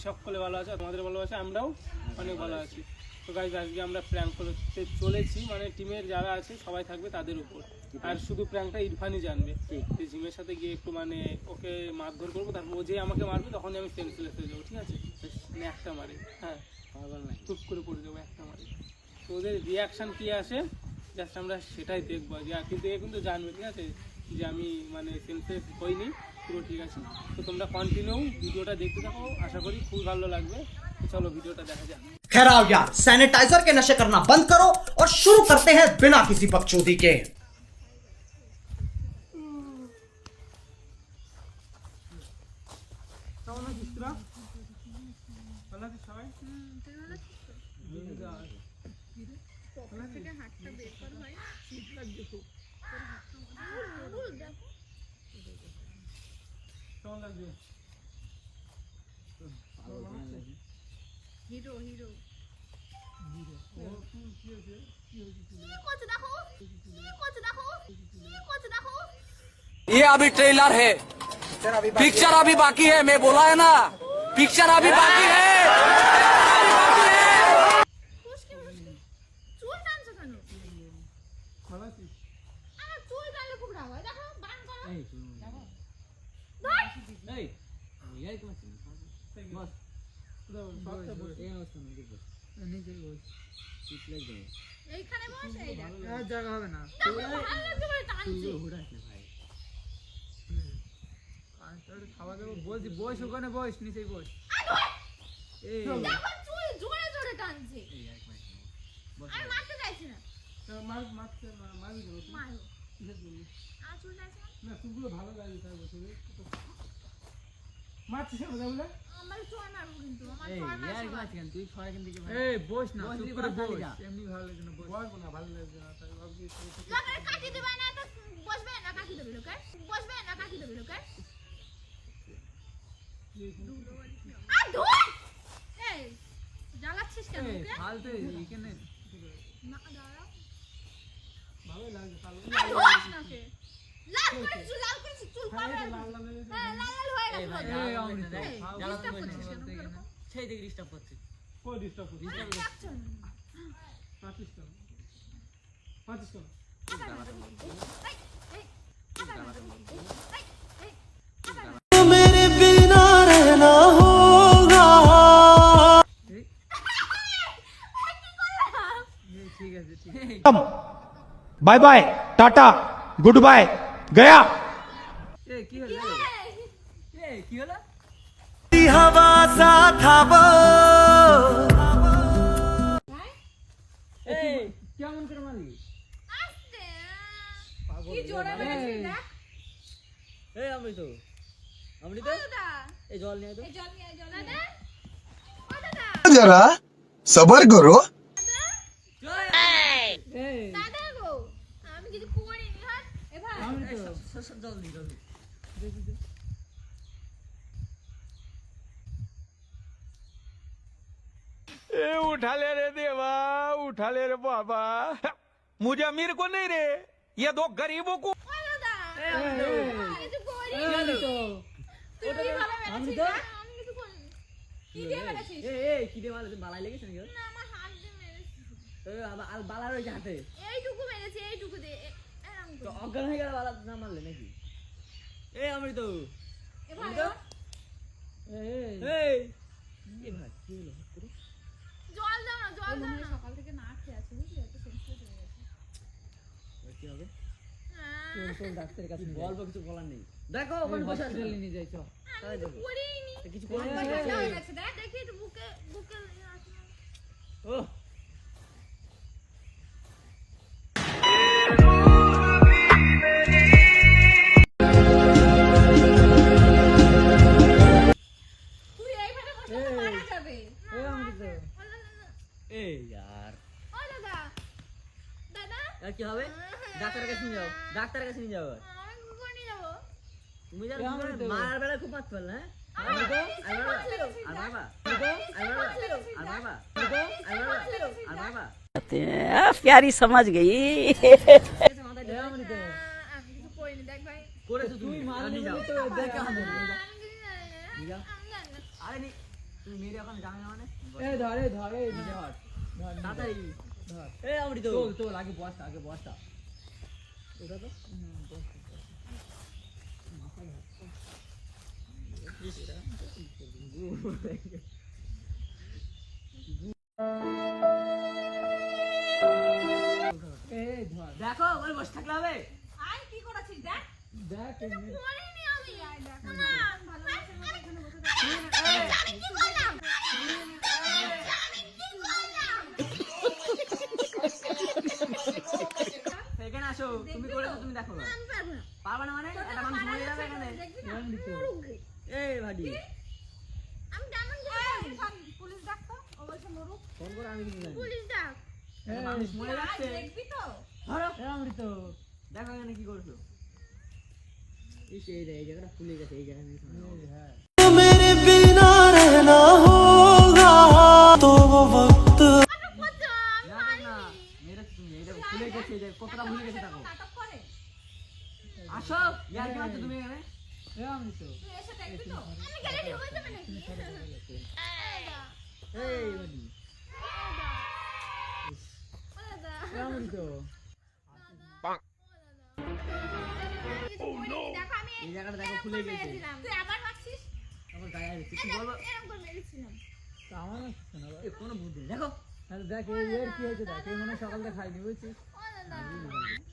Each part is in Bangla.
সকলে ভালো আছে, তোমাদের ভালোবাসে আমরাও অনেক ভালো আছি। তো গাইজ আজকে আমরা প্র্যাঙ্ক করতে চলেছি, মানে টিমের যারা আছে সবাই থাকবে তাদের উপর, আর শুধু প্র্যাঙ্কটা ইরফানই জানবে। যে জিমের সাথে গিয়ে একটু মানে ওকে মারধর করবো, তারপর ও যে আমাকে মারবে তখনই আমি সেন্সলেস হয়ে যাবো, ঠিক আছে? মানে একটা মারে, হ্যাঁ চুপ করে পড়ে যাবো একটা মারে। তো ওদের রিয়াকশান কী আসে জাস্ট আমরা সেটাই দেখবো। কিন্তু এ কিন্তু জানবে, ঠিক আছে, যে আমি মানে সেন্সলেস হইনি, পুরো ঠিক আছে। তো তোমরা কন্টিনিউ ভিডিওটা দেখতে থাকো, আশা করি খুব ভালো লাগবে। তো চলো ভিডিওটা দেখা যাক। खैर आओ यार, सैनिटाइजर के नशे करना बंद करो और शुरू करते हैं बिना किसी बकचोदी के। হিরো হিরো ये अभी ट्रेलर है, पिक्चर अभी बाकी है। मैं बोला है ना, पिक्चर अभी बाकी है। চুল টানছো কেন? আমার চুল টানলে খুব রাগ হয়। দেখো বান করো। এইখানে বস, এই দেখ। জায়গা হবে না, দেখো ভালো লাগছে বলে টানছি। খাওয়া দাওয়া বলছি, বস ওখানে, বস নিচেই বস। এই দেখো চুল জোরে জোরে টানছে। আর মারতে চাইছি না। মারো। আর চুল টানছে না? আমার চুল মারবো কিন্তু, আমার চুল মারবো। এই বস না, চুপ করে বস, এমনি ভালো লাগে না, বস। লোকের কাটি দিবে না তো বসবে না, কাটি দেবে লোকের, বসবে না কাটি দেবে লোকের। আর ধুর, এই জ্বালাচ্ছিস কেন এই ওকে? ফালতু এখানে না দাঁড়াও, আর ধুস না ওকে। লাল করে চুল, লাল করে চুল পাবে। হ্যাঁ লাল লাল হয়ে গেছে বল। এই অমৃত ডিস্টার্ব করছিস কেন ওরকম? সেই দিকে ডিস্টার্ব করছে। আরে ডাকছো না। मेरे बिना रहना होगा। ঠিক আছে, ঠিক আছে। Bye bye tata good bye गया। এই কি হলো? এই কি হলো? हवा सा था वो, এই কেমন করে মারলি? আস্তে কি জোরে মেরেছিস দেখ। এই অমৃত, অমৃত ও দাদা, এই জল নিয়ে তো। এই জল নিয়ে জল দাদা। ও দাদা, जरा सबर करो। এই দাদা গো আমি কিছু করিনি। হ্যাঁ এ ভাই অমৃত জল নি, জল নি। उठा ले रे देवा, उठा ले रे बाबा, मुझे अमीर को नहीं रे, ये दो गरीबों को। ও দাদা আমি কিছু করিনি। অমৃত তুই কিভাবে মেরেছিস দেখ, আমি কিছু করিনি। কি দিয়ে মেরেছিস? এই কি দিয়ে মারলি? বালাই লেগেছে নাকি? না আমার হাত দিয়ে মেরেছিস। এই আর বালা রয়েছে হাতে, এইটুকু মেরেছি, এইটুকু দিয়ে এরকম তো করে। অজ্ঞান হয়ে গেল বালা না মারলে নাকি? এই অমৃত, এ ভাই এই এই এই ভাই কি হলো? জল দাও না, জল দাও না। সকাল থেকে না খেয়ে আছি বুঝলি, এত সেন্সিটিভ হয়ে গেছে। কি হবে? হ্যাঁ, কোন ডাক্তারের কাছে বলবো, কিছু বলার নেই। দেখো ওখানে বসে আছে, নিয়ে যাই চল। আমি কিছু করিনি। কিছু আমার করে ঠান্ডা হয়ে গেছে, দেখ দেখি একটু বুকে বুকে আছে না। ও তুই এইভাবে বসলে তো মারা যাবে। এই অমৃত, ও দাদা, এই यार ও দাদা, দাদা আর কি হবে? ডাক্তারের কাছে নিয়ে যাও, ডাক্তারের কাছে নিয়ে যাও। আমি কুকুর নিয়ে যাবো। তুমি জানো মারার বেলা খুব মারতে পারলে, হ্যাঁ? অমৃত, আর মারবা, আর মারবা, আর মারবা। प्यारी समझ गई। এই অমৃত, আমি কিছু করিনি দেখ ভাই। করেছো তুমি, মারলি তো দেখে হবে। আমি কিছু জানি না। নিয়ে যাও। আমি জানি না। আরে নি তুমি মেরে ওখানে যাবে না মানে এই ধর এই ধর তাড়াতাড়ি ধর এই আমরি তো তোল আগে বসটা ওটা তো এই ধর দেখো ওই বসে থাকলে হবে আই কি করেছিস দেখ দেখ করিনি আমি না ভালোবাসার মতো এখানে বসে থাক আমি কি করলাম এখানে আসো তুমি করেছো তুমি দেখো আমি পারবো না পারবা না মানে একটা মানুষ মরে যাবে এখানে দেখবি না এই ভাডি আমি ডায়মন্ড পুলিশ ডাকতো অবশ্য মরুক ফোন করে আমি কিছু জানি পুলিশ ডাক একটা মানুষ মরে যাচ্ছে দেখবি তো ধরো আমরি তো দেখো এখানে কি করছো এই জায়গাটা ফুলে গেছে এই জায়গাটা হ্যাঁ मेरे बिना रहना होगा तो वो वक्त না না মেরে তুমি এই দেখো ফুলে গেছে এই জায়গা কতটা ফুলে গেছে দেখো নাটক করে আসো ইয়ার কি করছো তুমি এখানে আমরি তো তুই এসে দেখবি তো আমি গেলে ঠিক হয়ে যাবে নাকি এই ভাডি আমরি তো এই জায়গাটা দেখো ফুলে গেছে তুই আবার মারছিস আমার গায়ে আছে কি বলবো এরকম করে মেরেছিলাম তো আমার না শোনা এই কোনো বুদ্ধি নেই। দেখো আরে দেখ এই এর কি হয়েছে দেখ এই মানে সকালটা খাইনি বুঝছিস ও দাদা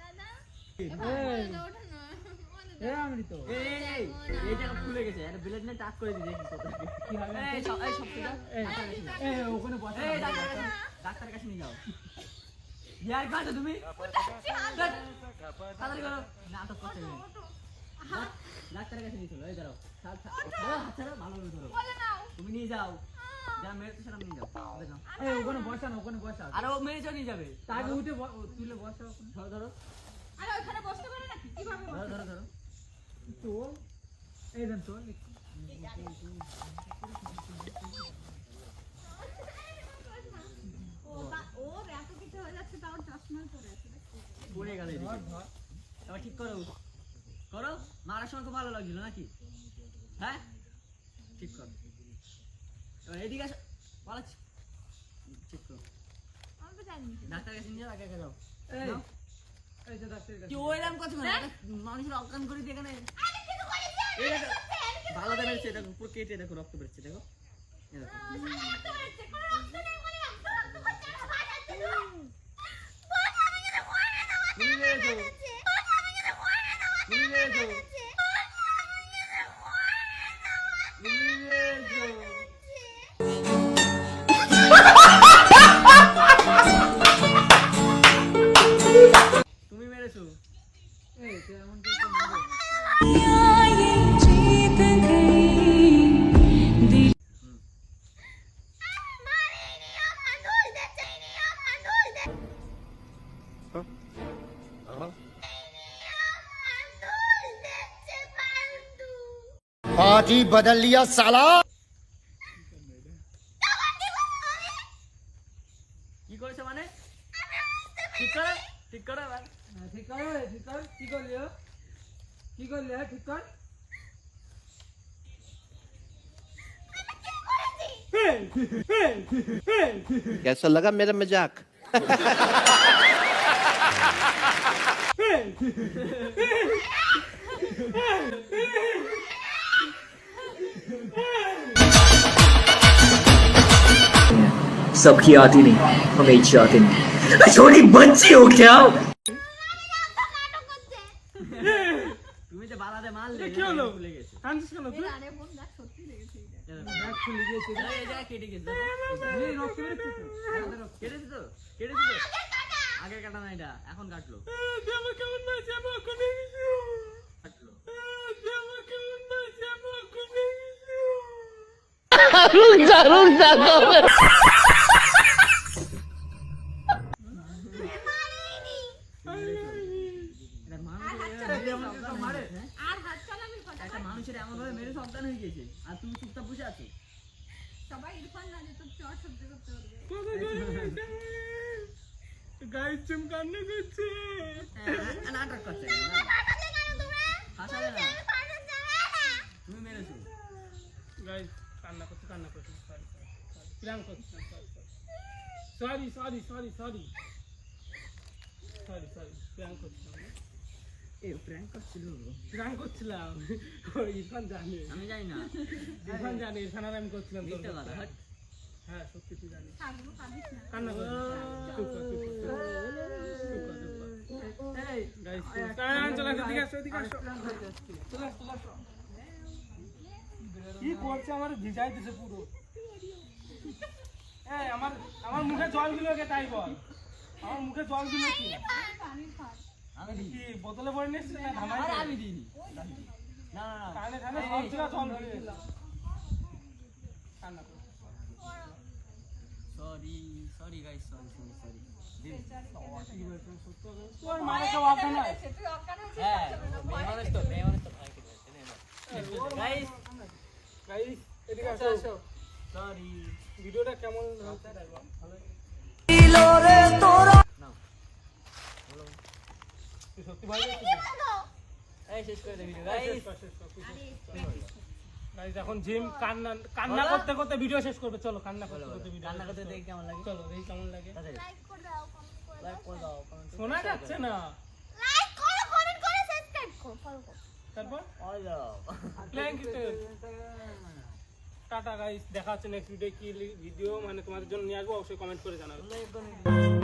দাদা এই ওঠো না এই আমরি তো এই জায়গা ফুলে গেছে আরে ব্লেড নিয়ে টাক করে দিই দেখি কত কি হবে এই সবটা এই ওখানে বসে এই ডাক্তারের কাছে নিয়ে যাও ইয়ার কাছে তুমি তাড়াতাড়ি করো নাটক করতে নেই ডাক্তারের কাছে নিয়ে চলো এই দাঁড়াও হাত ছাড়া ভালো করে ধরো বলে নাও তুমি নিয়ে যাও যা মেরেছে সেটা নিয়ে যাও এই ওখানে বসা না ওখানে বসা আর ও মেরেছে নিয়ে যাবে তাকে উঠে তুলে বসা ওখানে ধরো ধরো আরে ওখানে বসতে পারে নাকি কিভাবে ধরো ধরো ধরো তোল এই দেন তোল ও এত কিছু হয়ে যাচ্ছে তাও চশমা পরে আছে পড়ে গেল এদিকে এবার ঠিক করো করো মারার সময় খুব ভালো লাগছিল নাকি হ্যাঁ ঠিক কর এবার এদিকে আসো পালাচ্ছি ঠিক করো আমি তো জানি ডাক্তারের কাছে নিয়ে যাও আগে যাও এই এই যে ডাক্তারের কাছে কি ওইরকম কথা না মানুষের অজ্ঞান করে দিয়ে এখানে আমি কিছু করিনি এই দেখো ভালো করে বেরোচ্ছে দেখো পুরো কেটে দেখো রক্ত বেরোচ্ছে দেখো এই দেখো তুমি মেরেছো তুমি মেরেছো তুমি মেরেছো তুমি মেরেছো এই তুই এমন কিছু মারো आज ही बदल लिया साला কি করেছে মানে ঠিক করো এবার ঠিক কর কি করলি ঠিক কর कैसा लगा मेरा मजाक सबकी आती नहीं हमें चाहते नहीं छोटी बच्ची हो क्या তুমি যে বালাতে মারলে কি হলো ভুলে গেছে কাঁদছিস কেন তুই আরে বোন দেখ সত্যি লেগেছে এটা ব্যাগ খুলে গিয়েছে এই জায়গা কেটে গেছে এই রক্ত বেরোচ্ছে তো কেটেছে তো আগে কাটা না এটা এখন কাটলো জামা কেমন না জামা কোনে গেছো কাটলো জামা কেমন না জামা কোনে গেছো এটা মানুষের মারে আর হাত চালাবি কথা একটা মানুষের এমন ভাবে মেরে অজ্ঞান হয়ে গেছে আর তুমি চুপচাপ বসে আছো সবাই ইরফান না যে তোর চট সহ্য করতে পারবে গাইস তুম কান্না করছে নাটক করছে পাঠালে কেন তোমরা হাসাবে না পাঠাতে যাবে না তুমি মেরেছো গাইস কান্না করছে সরি প্র্যাঙ্ক করছিলাম sorry sorry sorry sorry sorry sorry prank করছিলাম এ প্র্যাঙ্ক করছিল প্র্যাঙ্ক করছিলাম ইরফান জানে আমি জানি না ইরফান জানে ইরফান আর আমি করছিলাম তোর মিথ্যে কথা, সাথে। হাট। হ্যাঁ সত্যি তুই জানিস থাকবো কাঁদিস না কান্না কর চুপ কর চুপ কর এই গাইস চলে আসো এদিকে আসো এদিকে আসো চলে আসো চলে আসো কি করছে আমার ভিজাই দিছে পুরো এই আমার আমার মুখে জল দিল কে তাই বল আমার মুখে জল দিল কি পানির ফাঁস আমি দিই কি বোতলে ভরে নিছিস না ধামাই আরে আমি দিইনি না না না কানে কানে সব ছিল জল দিয়ে কান্না কর sorry sorry guys sorry sorry তোর মারে তো অজ্ঞান হয় তুই অজ্ঞান হয়েছিস হ্যাঁ মেহমানের তো ভাই গাইস গাইস এদিকে আসো আসো সরি ভিডিওটা কেমন হচ্ছে দেখো ভালো নাও তুই সত্যি ভালো এই শেষ করে দে ভিডিও গাইস গাইস এখন জিম কান্না কান্না করতে করতে ভিডিও শেষ করবে চলো কান্না করতে করতে ভিডিও রান্না করতে দেখি কেমন লাগে চলো দেখি কেমন লাগে তাড়াতাড়ি লাইক করে দাও কমেন্ট করে লাইক করে দাও কমেন্ট শোনা যাচ্ছে না লাইক করো কমেন্ট করে সাবস্ক্রাইব করো ফলো করো তারপর করে দাও থ্যাংক ইউ টাটা গাইস দেখা হচ্ছে নেক্সট ভিডিও কি ভিডিও মানে তোমাদের জন্য নিয়ে আসবো অবশ্যই কমেন্ট করে জানাবে তোমরা একদম